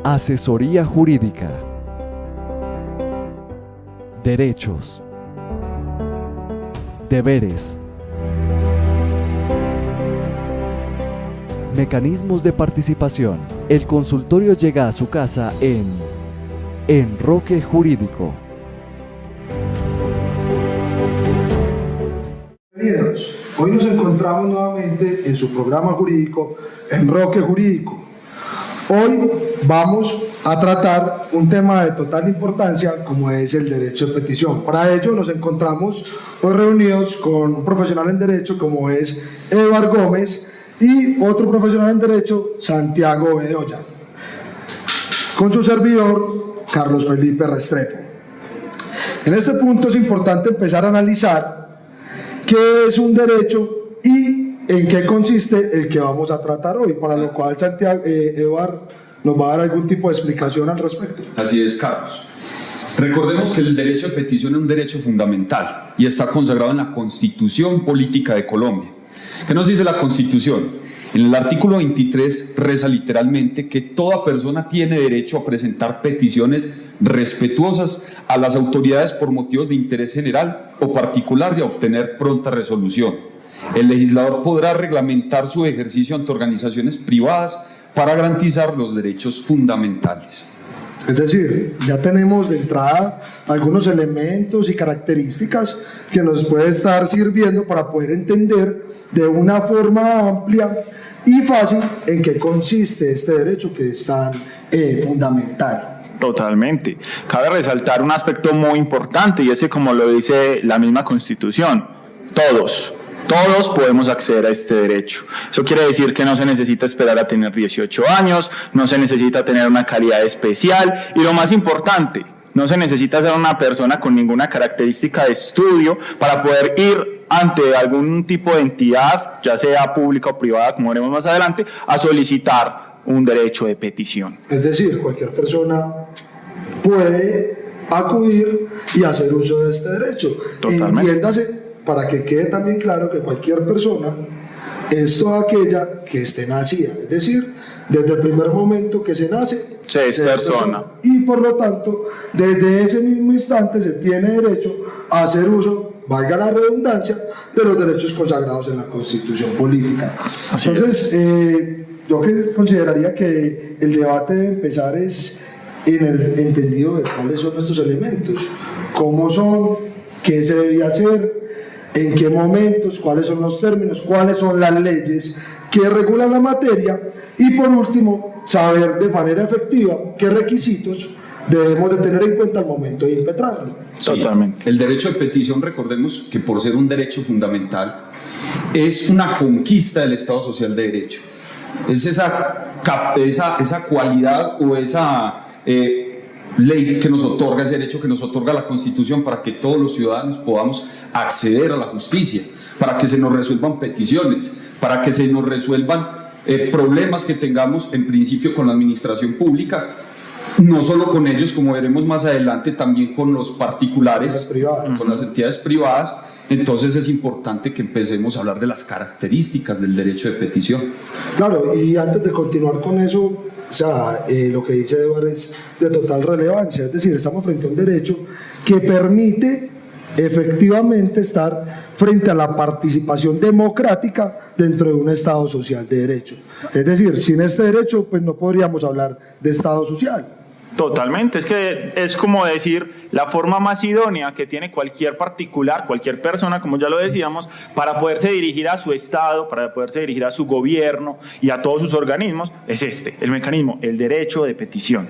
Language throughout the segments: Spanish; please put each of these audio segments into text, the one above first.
Asesoría jurídica. Derechos. Deberes. Mecanismos de participación. El consultorio llega a su casa en Enroque Jurídico. Bienvenidos. Hoy nos encontramos nuevamente en su programa jurídico Enroque Jurídico. Hoy vamos a tratar un tema de total importancia como es el derecho de petición. Para ello nos encontramos hoy reunidos con un profesional en derecho como es Eduard Gómez y otro profesional en derecho, Santiago Bedoya, con su servidor Carlos Felipe Restrepo. En este punto es importante empezar a analizar qué es un derecho y en qué consiste el que vamos a tratar hoy, para lo cual Eduard nos va a dar algún tipo de explicación al respecto. Así es, Carlos. Recordemos que el derecho de petición es un derecho fundamental y está consagrado en la Constitución Política de Colombia. ¿Qué nos dice la Constitución? En el artículo 23 reza literalmente que toda persona tiene derecho a presentar peticiones respetuosas a las autoridades por motivos de interés general o particular y a obtener pronta resolución. El legislador podrá reglamentar su ejercicio ante organizaciones privadas para garantizar los derechos fundamentales. Es decir, ya tenemos de entrada algunos elementos y características que nos puede estar sirviendo para poder entender de una forma amplia y fácil en qué consiste este derecho que es tan fundamental. Totalmente. Cabe resaltar un aspecto muy importante y es que, como lo dice la misma Constitución, todos podemos acceder a este derecho. Eso quiere decir que no se necesita esperar a tener 18 años, no se necesita tener una calidad especial y lo más importante, no se necesita ser una persona con ninguna característica de estudio para poder ir ante algún tipo de entidad, ya sea pública o privada, como veremos más adelante, a solicitar un derecho de petición. Es decir, cualquier persona puede acudir y hacer uso de este derecho. Totalmente. Entiéndase, para que quede también claro que cualquier persona es toda aquella que esté nacida, es decir, desde el primer momento que se nace, se es persona. Y por lo tanto, desde ese mismo instante se tiene derecho a hacer uso, valga la redundancia, de los derechos consagrados en la Constitución Política. Así Entonces, yo consideraría que el debate debe empezar es en el entendido de cuáles son estos elementos, cómo son, qué se debe hacer, en qué momentos, cuáles son los términos, cuáles son las leyes que regulan la materia y por último, saber de manera efectiva qué requisitos debemos de tener en cuenta al momento de impetrarlo. Totalmente. El derecho de petición, recordemos que por ser un derecho fundamental, es una conquista del Estado Social de Derecho. Es esa cualidad o esa ley que nos otorga, ese derecho que nos otorga la Constitución para que todos los ciudadanos podamos acceder a la justicia, para que se nos resuelvan peticiones, para que se nos resuelvan problemas que tengamos en principio con la administración pública, no solo con ellos, como veremos más adelante, también con los particulares, con las entidades privadas. Entonces es importante que empecemos a hablar de las características del derecho de petición. Claro, y antes de continuar con eso, lo que dice Eduardo es de total relevancia, es decir, estamos frente a un derecho que permite efectivamente estar frente a la participación democrática dentro de un Estado social de derecho. Es decir, sin este derecho pues no podríamos hablar de Estado social. Totalmente, es que es como decir la forma más idónea que tiene cualquier particular, cualquier persona, como ya lo decíamos, para poderse dirigir a su Estado, para poderse dirigir a su gobierno y a todos sus organismos, es el mecanismo, el derecho de petición.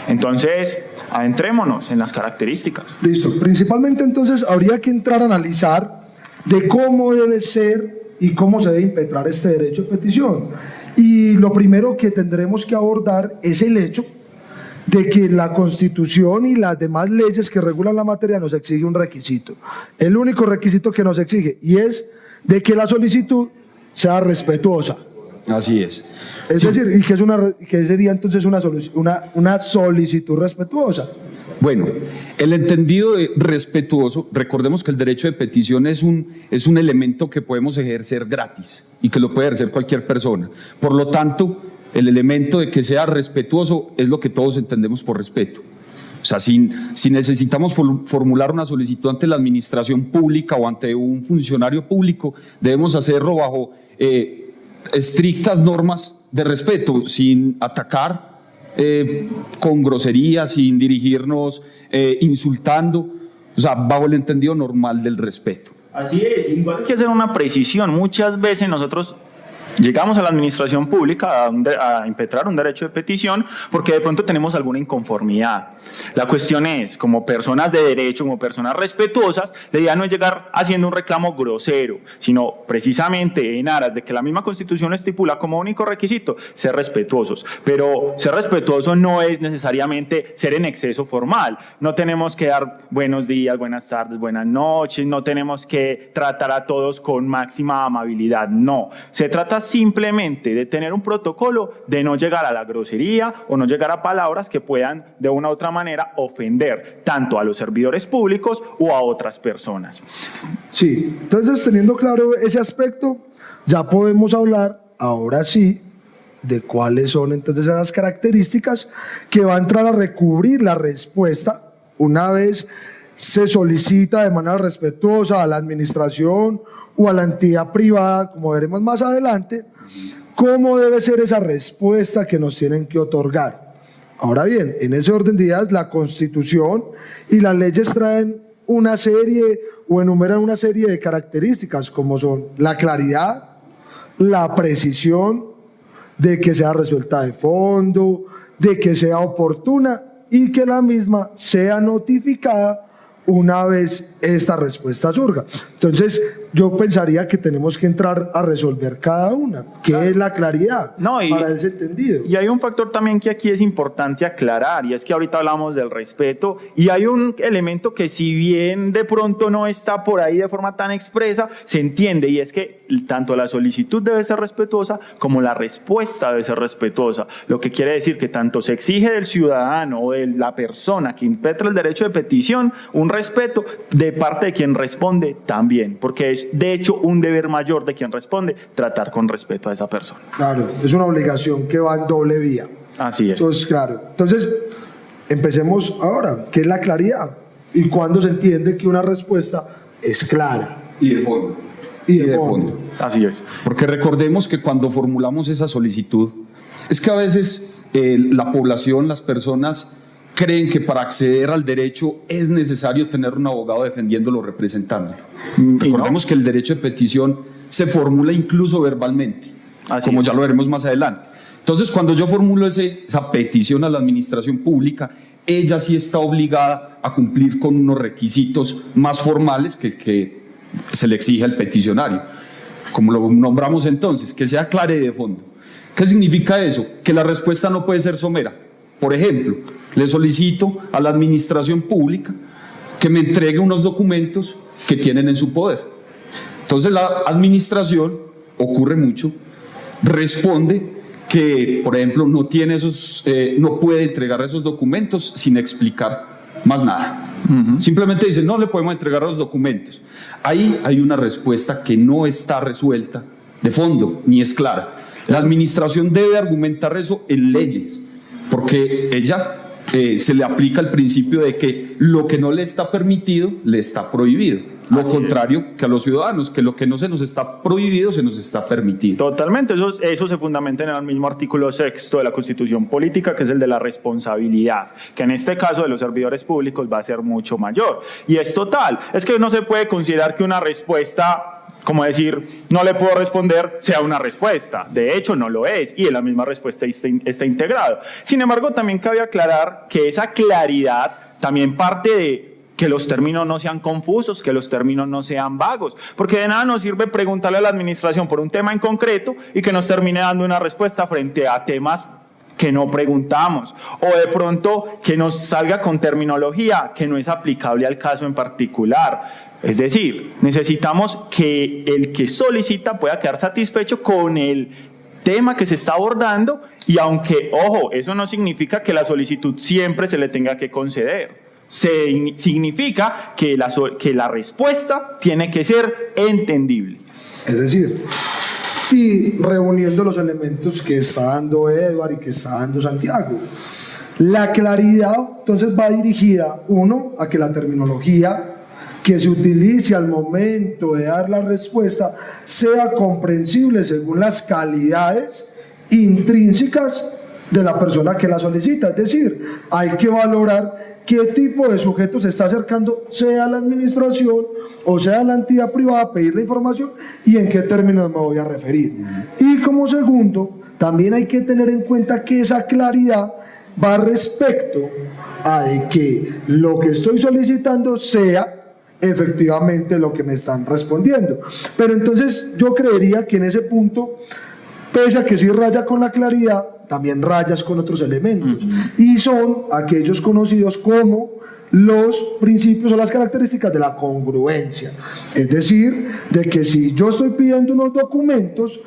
Entonces, adentrémonos en las características. Listo, principalmente entonces habría que entrar a analizar de cómo debe ser y cómo se debe impetrar este derecho de petición. Y lo primero que tendremos que abordar es el hecho de que la Constitución y las demás leyes que regulan la materia nos exige un requisito. El único requisito que nos exige, y es de que la solicitud sea respetuosa. Así es. Es decir, ¿y qué sería entonces una solicitud respetuosa? Bueno, el entendido de respetuoso, recordemos que el derecho de petición es un elemento que podemos ejercer gratis y que lo puede ejercer cualquier persona. Por lo tanto, el elemento de que sea respetuoso es lo que todos entendemos por respeto. O sea, si necesitamos formular una solicitud ante la administración pública o ante un funcionario público, debemos hacerlo bajo estrictas normas de respeto, sin atacar con groserías, sin dirigirnos insultando, o sea, bajo el entendido normal del respeto. Así es, igual hay que hacer una precisión. Muchas veces nosotros llegamos a la administración pública a impetrar un derecho de petición porque de pronto tenemos alguna inconformidad. La cuestión es, como personas de derecho, como personas respetuosas, la idea no es llegar haciendo un reclamo grosero, sino precisamente en aras de que la misma Constitución estipula como único requisito ser respetuosos. Pero ser respetuoso no es necesariamente ser en exceso formal. No tenemos que dar buenos días, buenas tardes, buenas noches, no tenemos que tratar a todos con máxima amabilidad, no. Se trata simplemente de tener un protocolo de no llegar a la grosería o no llegar a palabras que puedan de una u otra manera ofender tanto a los servidores públicos o a otras personas. Sí, entonces teniendo claro ese aspecto, ya podemos hablar ahora sí de cuáles son entonces esas características que va a entrar a recubrir la respuesta una vez se solicita de manera respetuosa a la administración o a la entidad privada, como veremos más adelante, cómo debe ser esa respuesta que nos tienen que otorgar. Ahora bien, en ese orden de ideas, la Constitución y las leyes traen una serie o enumeran una serie de características, como son la claridad, la precisión, de que sea resuelta de fondo, de que sea oportuna y que la misma sea notificada una vez esta respuesta surja. Entonces, yo pensaría que tenemos que entrar a resolver cada una. ¿Qué es la claridad para ese entendido? Y hay un factor también que aquí es importante aclarar, y es que ahorita hablamos del respeto, y hay un elemento que si bien de pronto no está por ahí de forma tan expresa, se entiende, y es que tanto la solicitud debe ser respetuosa como la respuesta debe ser respetuosa, lo que quiere decir que tanto se exige del ciudadano o de la persona que impetra el derecho de petición un respeto de parte de quien responde también, porque es de hecho un deber mayor de quien responde tratar con respeto a esa persona. Claro, es una obligación que va en doble vía. Así es. Entonces, claro. Entonces, empecemos ahora. ¿Qué es la claridad? ¿Y cuándo se entiende que una respuesta es clara? Y de fondo. Y de fondo. Así es. Porque recordemos que cuando formulamos esa solicitud, es que a veces la población, las personas creen que para acceder al derecho es necesario tener un abogado defendiéndolo, representándolo. Recordemos que el derecho de petición se formula incluso verbalmente, como ya lo veremos más adelante. Entonces, cuando yo formulo esa petición a la administración pública, ella sí está obligada a cumplir con unos requisitos más formales que se le exige al peticionario. Como lo nombramos entonces, que sea clara y de fondo. ¿Qué significa eso? Que la respuesta no puede ser somera. Por ejemplo, le solicito a la administración pública que me entregue unos documentos que tienen en su poder. Entonces la administración, ocurre mucho, responde que, por ejemplo, no puede entregar esos documentos sin explicar más nada. Simplemente dice, no le podemos entregar los documentos. Ahí hay una respuesta que no está resuelta de fondo, ni es clara. La administración debe argumentar eso en leyes, porque ella se le aplica el principio de que lo que no le está permitido le está prohibido. Lo contrario que a los ciudadanos, que lo que no se nos está prohibido se nos está permitido. Totalmente, eso se fundamenta en el mismo artículo 6 de la Constitución Política, que es el de la responsabilidad, que en este caso de los servidores públicos va a ser mucho mayor. Y es total, es que no se puede considerar que una respuesta, como decir, no le puedo responder, sea una respuesta. De hecho, no lo es, y en la misma respuesta está integrado. Sin embargo, también cabe aclarar que esa claridad también parte de que los términos no sean confusos, que los términos no sean vagos, porque de nada nos sirve preguntarle a la administración por un tema en concreto y que nos termine dando una respuesta frente a temas que no preguntamos, o de pronto que nos salga con terminología que no es aplicable al caso en particular. Es decir, necesitamos que el que solicita pueda quedar satisfecho con el tema que se está abordando, y aunque, ojo, eso no significa que la solicitud siempre se le tenga que conceder. Significa que la respuesta tiene que ser entendible. Es decir, y reuniendo los elementos que está dando Edward y que está dando Santiago. La claridad entonces va dirigida, uno, a que la terminología que se utilice al momento de dar la respuesta sea comprensible según las calidades intrínsecas de la persona que la solicita. Es decir, hay que valorar qué tipo de sujeto se está acercando, sea la administración o sea la entidad privada, a pedir la información y en qué términos me voy a referir. Y como segundo, también hay que tener en cuenta que esa claridad va respecto a de que lo que estoy solicitando sea efectivamente lo que me están respondiendo. Pero entonces yo creería que en ese punto, pese a que sí raya con la claridad, también rayas con otros elementos, y son aquellos conocidos como los principios o las características de la congruencia. Es decir, de que si yo estoy pidiendo unos documentos,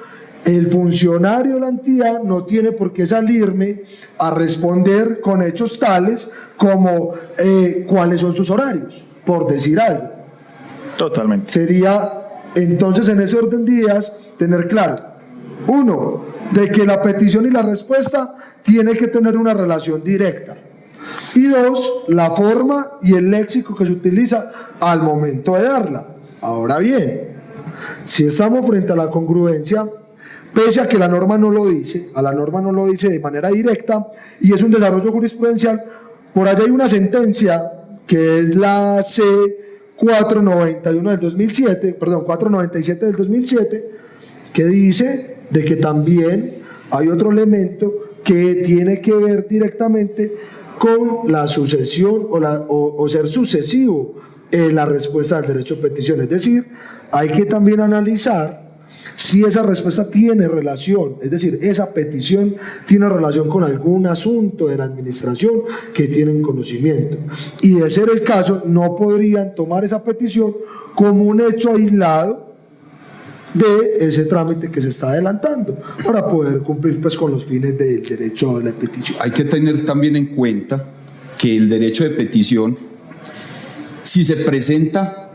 el funcionario de la entidad no tiene por qué salirme a responder con hechos tales como cuáles son sus horarios, por decir algo. Totalmente. Sería entonces, en ese orden de ideas, tener claro, uno, de que la petición y la respuesta tiene que tener una relación directa, y dos, la forma y el léxico que se utiliza al momento de darla. Ahora bien, si estamos frente a la congruencia, pese a que la norma no lo dice, de manera directa, y es un desarrollo jurisprudencial, por allá hay una sentencia que es la C-491 del 2007, perdón, 497 del 2007, que dice de que también hay otro elemento que tiene que ver directamente con la sucesión o ser sucesivo en la respuesta al derecho de petición. Es decir, hay que también analizar si esa respuesta tiene relación, es decir, esa petición tiene relación con algún asunto de la administración que tienen conocimiento, y de ser el caso no podrían tomar esa petición como un hecho aislado de ese trámite que se está adelantando para poder cumplir pues con los fines del derecho a la petición. Hay que tener también en cuenta que el derecho de petición, si se presenta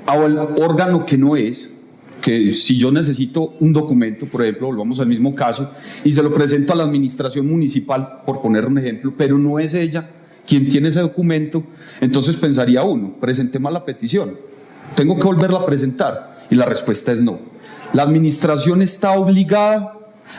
al órgano que no es, que si yo necesito un documento, por ejemplo, volvamos al mismo caso, y se lo presento a la administración municipal, por poner un ejemplo, pero no es ella quien tiene ese documento, entonces pensaría uno, presenté mal la petición, tengo que volverla a presentar, y la respuesta es no. La administración está obligada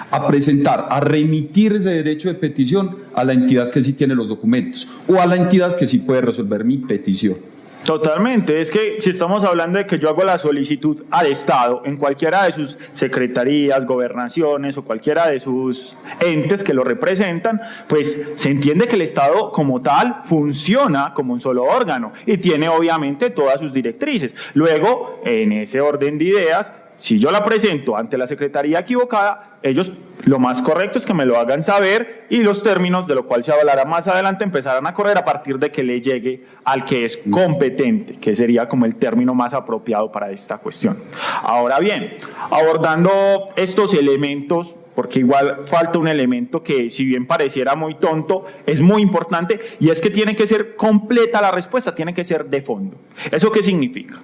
a presentar, a remitir ese derecho de petición a la entidad que sí tiene los documentos, o a la entidad que sí puede resolver mi petición. Totalmente, es que si estamos hablando de que yo hago la solicitud al Estado en cualquiera de sus secretarías, gobernaciones o cualquiera de sus entes que lo representan, pues se entiende que el Estado como tal funciona como un solo órgano y tiene obviamente todas sus directrices. Luego, en ese orden de ideas, si yo la presento ante la secretaría equivocada, ellos lo más correcto es que me lo hagan saber y los términos de lo cual se hablará más adelante empezarán a correr a partir de que le llegue al que es competente, que sería como el término más apropiado para esta cuestión. Ahora bien, abordando estos elementos, porque igual falta un elemento que, si bien pareciera muy tonto, es muy importante, y es que tiene que ser completa la respuesta, tiene que ser de fondo. ¿Eso qué significa?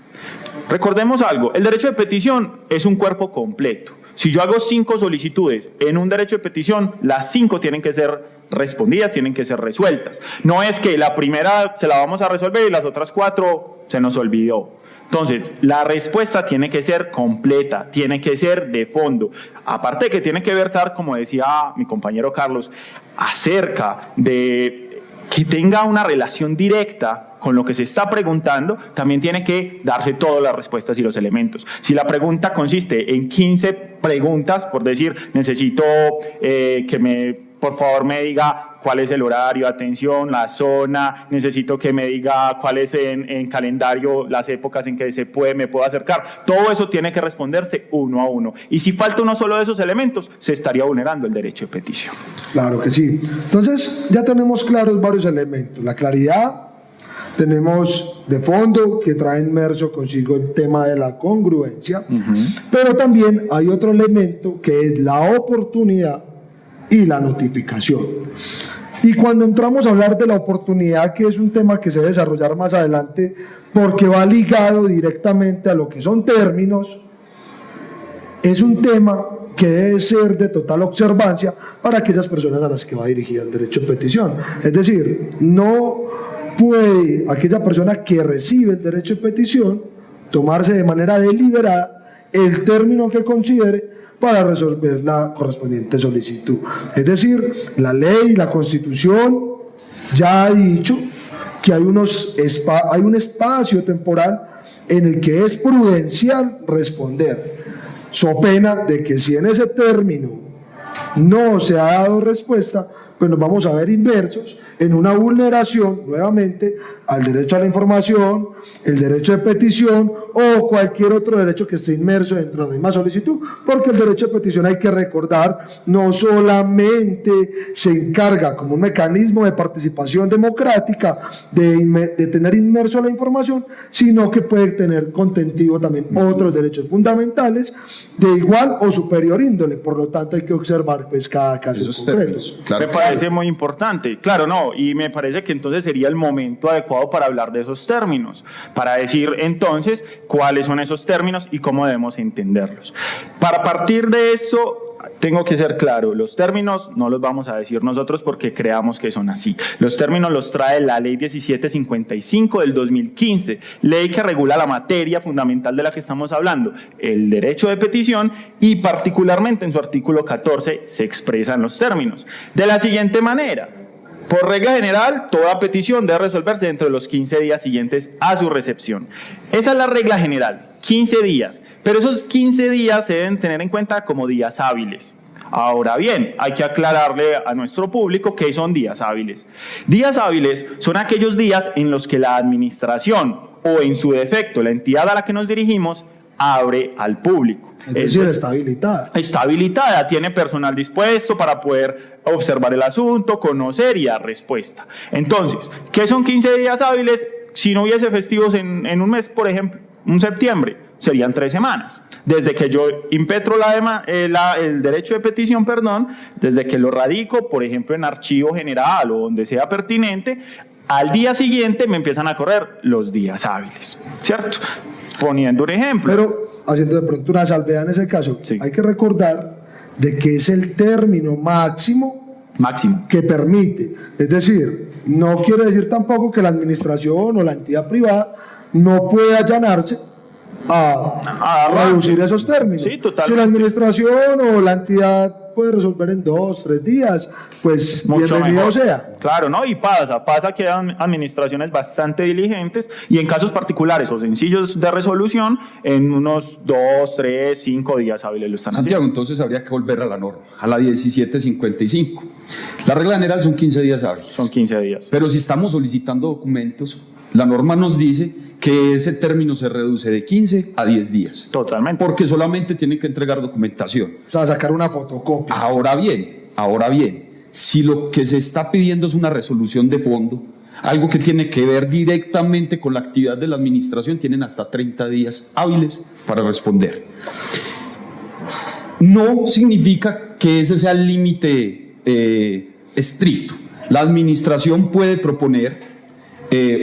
Recordemos algo, el derecho de petición es un cuerpo completo. Si yo hago 5 solicitudes en un derecho de petición, las 5 tienen que ser respondidas, tienen que ser resueltas. No es que la primera se la vamos a resolver y las otras 4 se nos olvidó. Entonces, la respuesta tiene que ser completa, tiene que ser de fondo. Aparte de que tiene que versar, como decía mi compañero Carlos, acerca de que tenga una relación directa con lo que se está preguntando, también tiene que darse todas las respuestas y los elementos. Si la pregunta consiste en 15 preguntas, por decir, necesito por favor me diga cuál es el horario de atención, la zona, necesito que me diga cuál es en calendario las épocas en que me puedo acercar. Todo eso tiene que responderse uno a uno. Y si falta uno solo de esos elementos, se estaría vulnerando el derecho de petición. Claro que sí. Entonces, ya tenemos claros varios elementos. La claridad, tenemos de fondo que trae inmerso consigo el tema de la congruencia, pero también hay otro elemento que es la oportunidad y la notificación. Y cuando entramos a hablar de la oportunidad, que es un tema que se debe desarrollar más adelante porque va ligado directamente a lo que son términos, es un tema que debe ser de total observancia para aquellas personas a las que va dirigida el derecho de petición. Es decir, no puede aquella persona que recibe el derecho de petición tomarse de manera deliberada el término que considere para resolver la correspondiente solicitud. Es decir, la ley, la Constitución ya ha dicho que hay un espacio temporal en el que es prudencial responder, so pena de que si en ese término no se ha dado respuesta, pues nos vamos a ver inmersos en una vulneración nuevamente al derecho a la información, el derecho de petición o cualquier otro derecho que esté inmerso dentro de la misma solicitud, porque el derecho de petición, hay que recordar, no solamente se encarga como un mecanismo de participación democrática de tener inmerso la información, sino que puede tener contenido también otros derechos fundamentales de igual o superior índole. Por lo tanto, hay que observar pues cada caso Esos en concreto. términos, claro. Me parece muy importante, claro, no, y me parece que entonces sería el momento adecuado para hablar de esos términos, para decir entonces cuáles son esos términos y cómo debemos entenderlos. Para partir de eso, tengo que ser claro, los términos no los vamos a decir nosotros porque creamos que son así. Los términos los trae la Ley 1755 del 2015, ley que regula la materia fundamental de la que estamos hablando, el derecho de petición, y particularmente en su artículo 14 se expresan los términos de la siguiente manera. Por regla general, toda petición debe resolverse dentro de los 15 días siguientes a su recepción. Esa es la regla general, 15 días, pero esos 15 días se deben tener en cuenta como días hábiles. Ahora bien, hay que aclararle a nuestro público qué son días hábiles. Días hábiles son aquellos días en los que la administración o en su defecto la entidad a la que nos dirigimos abre al público. Es decir, está habilitada. Está habilitada, tiene personal dispuesto para poder observar el asunto, conocer y dar respuesta. Entonces, ¿qué son 15 días hábiles? Si no hubiese festivos en un mes, por ejemplo, un septiembre, serían 3 semanas. Desde que yo impetro el derecho de petición, desde que lo radico, por ejemplo, en archivo general o donde sea pertinente, al día siguiente me empiezan a correr los días hábiles, ¿cierto? Poniendo un ejemplo. Pero haciendo de pronto una salvedad en ese caso, sí, hay que recordar de que es el término máximo que permite. Es decir, no quiere decir tampoco que la administración o la entidad privada no puede allanarse a reducir esos términos. Sí, totalmente. Si la administración o la entidad puede resolver en 2, 3 días, pues mucho bienvenido mejor. Sea. Claro, ¿no? Y pasa que hay administraciones bastante diligentes y en casos particulares o sencillos de resolución, en unos 2, 3, 5 días hábiles lo están Santiago, haciendo. entonces habría que volver a la norma, a la 1755. La regla general son 15 días hábiles. Son 15 días. Pero si estamos solicitando documentos, la norma nos dice que ese término se reduce de 15 a 10 días. Totalmente. Porque solamente tienen que entregar documentación. O sea, sacar una fotocopia. Ahora bien, si lo que se está pidiendo es una resolución de fondo, algo que tiene que ver directamente con la actividad de la administración, tienen hasta 30 días hábiles para responder. No significa que ese sea el límite estricto. La administración puede proponer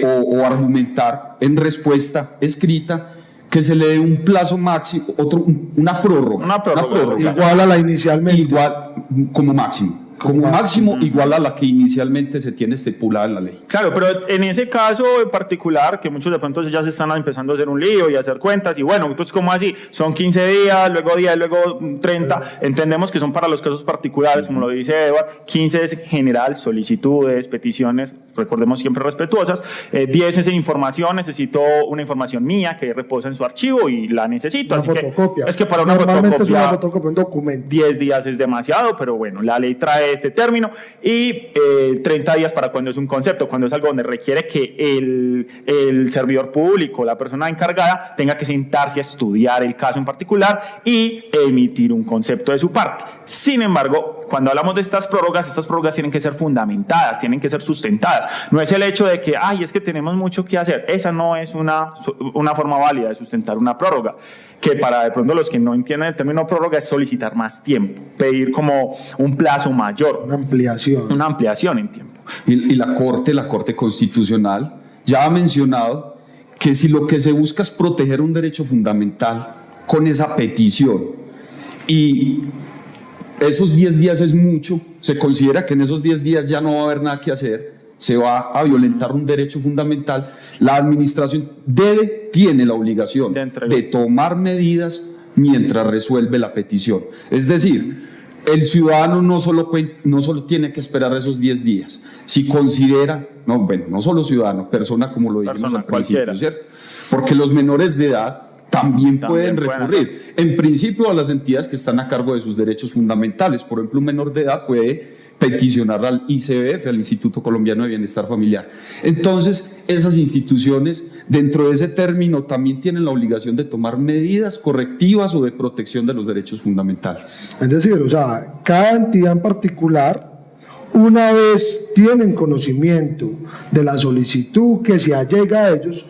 o argumentar en respuesta escrita que se le dé un plazo máximo, una prórroga. Igual a la inicialmente. Igual como máximo. Como máximo igual a la que inicialmente se tiene estipulada en la ley. Claro, pero en ese caso en particular, que muchos de pronto ya se están empezando a hacer un lío y a hacer cuentas, y bueno, entonces ¿cómo así? Son 15 días, luego 10, luego 30, entendemos que son para los casos particulares, como lo dice Eva, 15 es general, solicitudes, peticiones, recordemos siempre respetuosas, 10 es en información, necesito una información mía que reposa en su archivo y la necesito. Una así fotocopia. Que, es que para una Normalmente fotocopia, es una fotocopia, un documento. 10 días es demasiado, pero bueno, la ley trae este término, y 30 días para cuando es un concepto, cuando es algo donde requiere que el servidor público, la persona encargada, tenga que sentarse a estudiar el caso en particular y emitir un concepto de su parte. Sin embargo, cuando hablamos de estas prórrogas tienen que ser fundamentadas, tienen que ser sustentadas. No es el hecho de que, es que tenemos mucho que hacer. Esa no es una forma válida de sustentar una prórroga, que para de pronto los que no entienden el término prórroga es solicitar más tiempo, pedir como un plazo mayor. Una ampliación en tiempo. Y la Corte Constitucional ya ha mencionado que si lo que se busca es proteger un derecho fundamental con esa petición y esos 10 días es mucho, se considera que en esos 10 días ya no va a haber nada que hacer, se va a violentar un derecho fundamental, la administración tiene la obligación de tomar medidas mientras resuelve la petición. Es decir, el ciudadano no solo tiene que esperar esos 10 días, si considera, no solo ciudadano, persona como lo dijimos al principio, ¿cierto? Porque los menores de edad también pueden recurrir, en principio, a las entidades que están a cargo de sus derechos fundamentales. Por ejemplo, un menor de edad puede peticionar al ICBF, al Instituto Colombiano de Bienestar Familiar. Entonces, esas instituciones, dentro de ese término, también tienen la obligación de tomar medidas correctivas o de protección de los derechos fundamentales. Es decir, o sea, cada entidad en particular, una vez tienen conocimiento de la solicitud que se allega a ellos,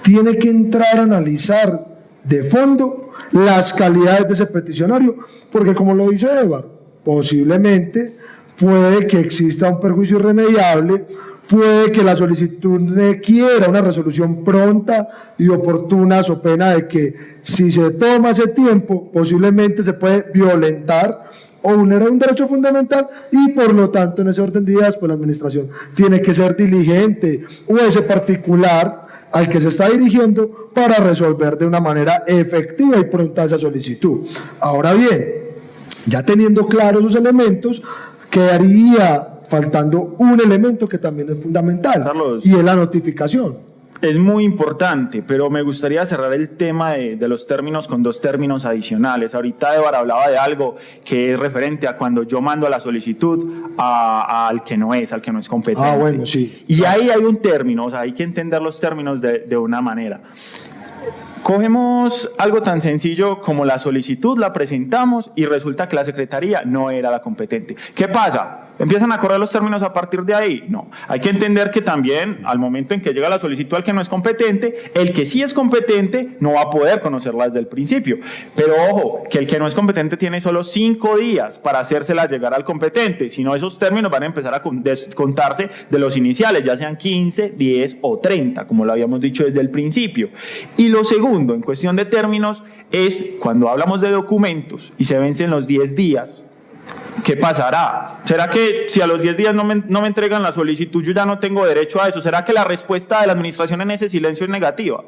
tiene que entrar a analizar de fondo las calidades de ese peticionario, porque como lo dice Edward, posiblemente puede que exista un perjuicio irremediable, puede que la solicitud requiera una resolución pronta y oportuna, so pena de que si se toma ese tiempo, posiblemente se puede violentar o vulnerar un derecho fundamental, y por lo tanto en ese orden de ideas pues la administración tiene que ser diligente, o ese particular al que se está dirigiendo, para resolver de una manera efectiva y pronta esa solicitud. Ahora bien, ya teniendo claros esos elementos, quedaría faltando un elemento que también es fundamental, Carlos, y es la notificación. Es muy importante, pero me gustaría cerrar el tema de los términos con dos términos adicionales. Ahorita Edward hablaba de algo que es referente a cuando yo mando la solicitud al que no es competente. Ah, bueno, sí. Y ahí hay un término, o sea, hay que entender los términos de una manera. Cogemos algo tan sencillo como la solicitud, la presentamos y resulta que la secretaría no era la competente. ¿Qué pasa? ¿Empiezan a correr los términos a partir de ahí? No. Hay que entender que también al momento en que llega la solicitud al que no es competente, el que sí es competente no va a poder conocerla desde el principio. Pero ojo, que el que no es competente tiene solo 5 días para hacérsela llegar al competente. Si no, esos términos van a empezar a descontarse de los iniciales, ya sean 15, 10 o 30, como lo habíamos dicho desde el principio. Y lo segundo, en cuestión de términos, es cuando hablamos de documentos y se vencen los 10 días, ¿qué pasará? ¿Será que si a los 10 días no me entregan la solicitud, yo ya no tengo derecho a eso? ¿Será que la respuesta de la administración en ese silencio es negativa?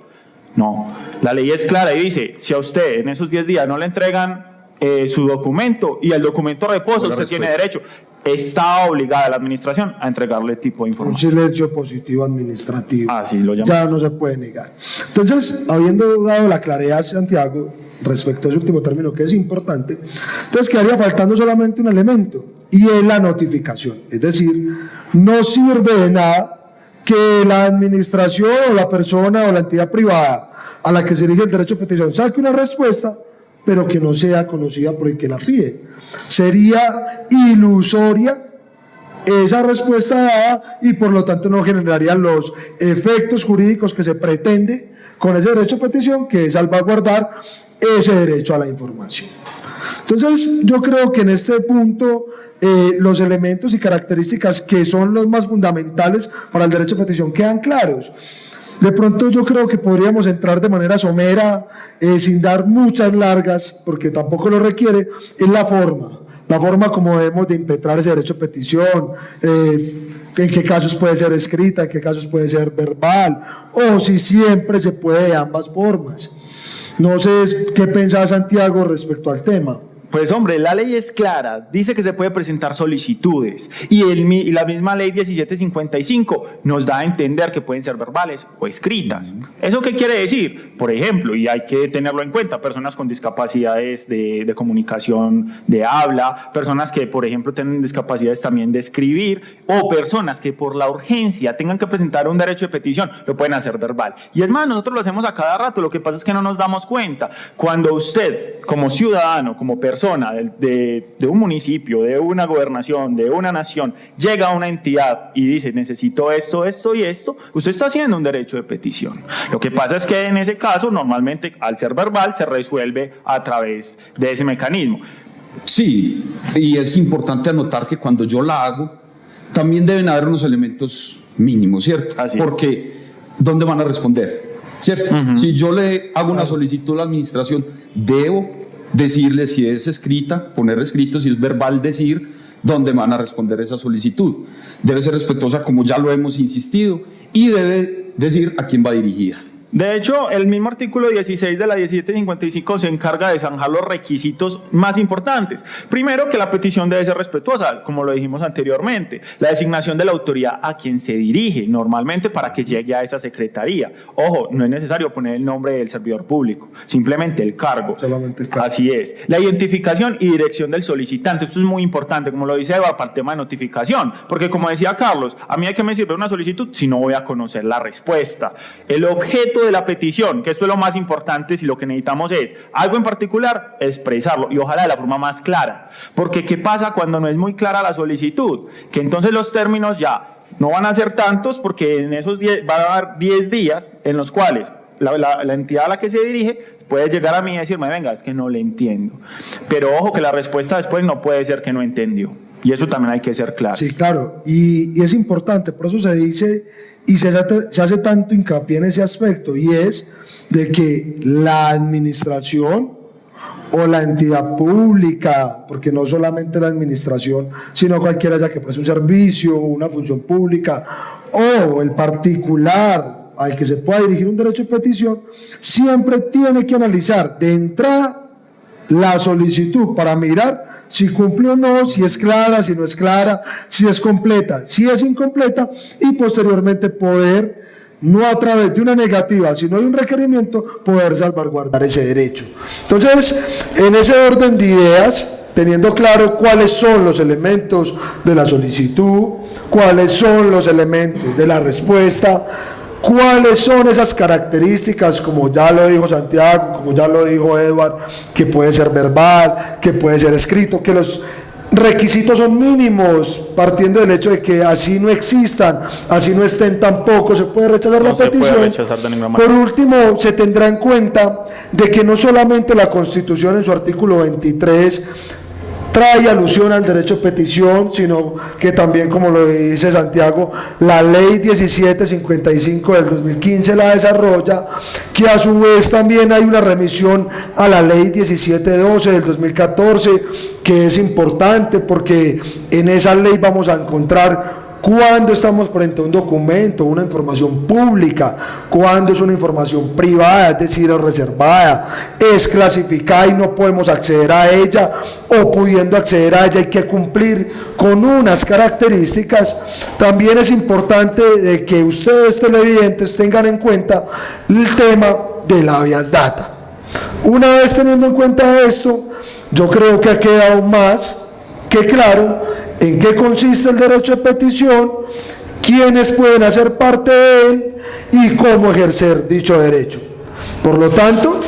No, la ley es clara y dice, si a usted en esos 10 días no le entregan su documento y el documento reposa, usted tiene derecho. Está obligada la administración a entregarle tipo de información. Un silencio positivo administrativo. Así lo llamamos. Ya no se puede negar. Entonces, habiendo dado la claridad, Santiago, respecto a ese último término que es importante, entonces quedaría faltando solamente un elemento, y es la notificación. Es decir, no sirve de nada que la administración o la persona o la entidad privada a la que se dirige el derecho de petición saque una respuesta, pero que no sea conocida por el que la pide. Sería ilusoria esa respuesta dada y por lo tanto no generaría los efectos jurídicos que se pretende con ese derecho de petición, que es salvaguardar ese derecho a la información. Entonces, yo creo que en este punto los elementos y características que son los más fundamentales para el derecho de petición quedan claros. De pronto yo creo que podríamos entrar de manera somera, sin dar muchas largas, porque tampoco lo requiere, es la forma como debemos de impetrar ese derecho de petición, en qué casos puede ser escrita, en qué casos puede ser verbal, o si siempre se puede de ambas formas. No sé qué pensaba Santiago respecto al tema. Pues hombre, la ley es clara, dice que se puede presentar solicitudes y la misma ley 1755 nos da a entender que pueden ser verbales o escritas. ¿Eso qué quiere decir? Por ejemplo, y hay que tenerlo en cuenta, personas con discapacidades de comunicación, de habla, personas que por ejemplo tienen discapacidades también de escribir, o personas que por la urgencia tengan que presentar un derecho de petición, lo pueden hacer verbal. Y es más, nosotros lo hacemos a cada rato, lo que pasa es que no nos damos cuenta. Cuando usted, como ciudadano, como persona de un municipio, de una gobernación, de una nación, llega a una entidad y dice necesito esto, esto y esto, usted está haciendo un derecho de petición. Lo que pasa es que en ese caso normalmente al ser verbal se resuelve a través de ese mecanismo. Sí, y es importante anotar que cuando yo la hago también deben haber unos elementos mínimos, ¿cierto? Así porque ¿dónde van a responder? ¿Cierto? Si yo le hago una solicitud a la administración, debo decirle si es escrita, poner escrito, si es verbal, decir dónde van a responder esa solicitud. Debe ser respetuosa, como ya lo hemos insistido, y debe decir a quién va dirigida. De hecho, el mismo artículo 16 de la 1755 se encarga de zanjar los requisitos más importantes. Primero, que la petición debe ser respetuosa, como lo dijimos anteriormente. La designación de la autoridad a quien se dirige, normalmente para que llegue a esa secretaría. Ojo, no es necesario poner el nombre del servidor público, simplemente el cargo. Solamente el cargo. Así es. La identificación y dirección del solicitante. Esto es muy importante, como lo dice Eva, para el tema de notificación. Porque como decía Carlos, a mí hay que me sirve una solicitud si no voy a conocer la respuesta. El objeto de la petición, que esto es lo más importante, si lo que necesitamos es algo en particular, expresarlo, y ojalá de la forma más clara, porque ¿qué pasa cuando no es muy clara la solicitud? Que entonces los términos ya no van a ser tantos, porque en esos 10 va a haber 10 días en los cuales la entidad a la que se dirige puede llegar a mí y decirme, venga, es que no le entiendo, pero ojo que la respuesta después no puede ser que no entendió, y eso también hay que ser claro. Sí, claro, y es importante, por eso se dice y se hace tanto hincapié en ese aspecto, y es de que la administración o la entidad pública, porque no solamente la administración, sino cualquiera ya que preste un servicio, una función pública, o el particular al que se pueda dirigir un derecho de petición, siempre tiene que analizar de entrada la solicitud para mirar si cumple o no, si es clara, si no es clara, si es completa, si es incompleta, y posteriormente poder, no a través de una negativa, sino de un requerimiento, poder salvaguardar ese derecho. Entonces, en ese orden de ideas, teniendo claro cuáles son los elementos de la solicitud, cuáles son los elementos de la respuesta, cuáles son esas características, como ya lo dijo Santiago, como ya lo dijo Edward, que puede ser verbal, que puede ser escrito, que los requisitos son mínimos, partiendo del hecho de que así no existan, así no estén tampoco, se puede rechazar la petición. Puede rechazar de ninguna manera. Por último, se tendrá en cuenta de que no solamente la Constitución en su artículo 23 trae alusión al derecho de petición, sino que también, como lo dice Santiago, la ley 1755 del 2015 la desarrolla, que a su vez también hay una remisión a la ley 1712 del 2014, que es importante porque en esa ley vamos a encontrar cuando estamos frente a un documento, una información pública, cuando es una información privada, es decir, es reservada, es clasificada y no podemos acceder a ella, o pudiendo acceder a ella hay que cumplir con unas características. También es importante que ustedes televidentes tengan en cuenta el tema del habeas data. Una vez teniendo en cuenta esto, yo creo que ha quedado más que claro en qué consiste el derecho de petición, quiénes pueden hacer parte de él y cómo ejercer dicho derecho. Por lo tanto,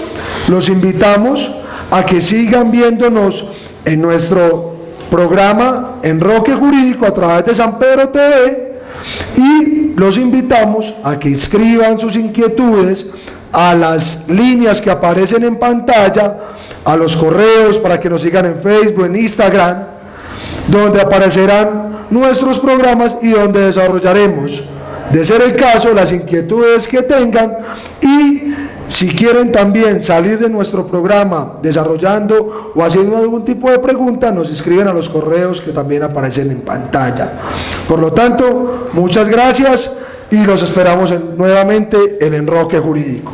los invitamos a que sigan viéndonos en nuestro programa Enroque Jurídico a través de San Pedro TV, y los invitamos a que escriban sus inquietudes a las líneas que aparecen en pantalla, a los correos para que nos sigan en Facebook, en Instagram, donde aparecerán nuestros programas y donde desarrollaremos, de ser el caso, las inquietudes que tengan, y si quieren también salir de nuestro programa desarrollando o haciendo algún tipo de pregunta, nos escriben a los correos que también aparecen en pantalla. Por lo tanto, muchas gracias y los esperamos nuevamente en Enroque Jurídico.